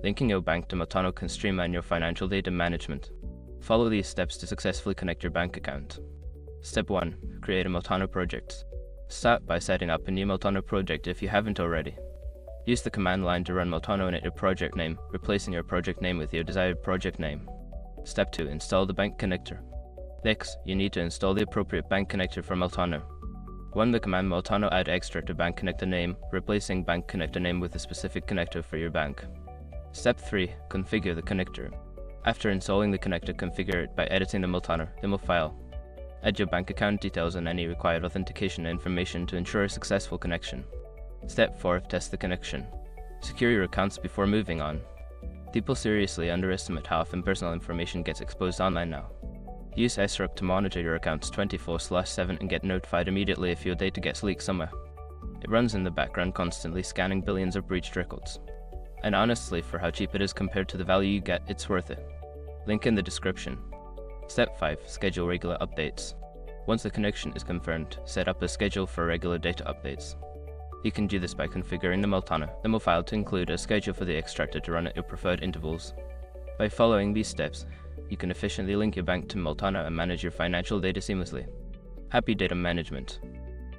Linking your bank to Meltano can streamline your financial data management. Follow these steps to successfully connect your bank account. Step 1. Create a Meltano project. Start by setting up a new Meltano project if you haven't already. Use the command line to run Meltano and enter your project name, replacing your project name with your desired project name. Step 2. Install the bank connector. Next, you need to install the appropriate bank connector for Meltano. Run the command Meltano add extra to bank connector name, replacing bank connector name with a specific connector for your bank. Step 3. Configure the connector. After installing the connector, configure it by editing the Meltano demo file. Add your bank account details and any required authentication information to ensure a successful connection. Step 4. Test the connection. Secure your accounts before moving on. People seriously underestimate how often personal information gets exposed online now. Use SRUP to monitor your accounts 24/7 and get notified immediately if your data gets leaked somewhere. It runs in the background constantly scanning billions of breached records. And honestly, for how cheap it is compared to the value you get, it's worth it. Link in the description. Step 5. Schedule regular updates. Once the connection is confirmed, set up a schedule for regular data updates. You can do this by configuring the Meltano demo file to include a schedule for the extractor to run at your preferred intervals. By following these steps, you can efficiently link your bank to Meltano and manage your financial data seamlessly. Happy data management!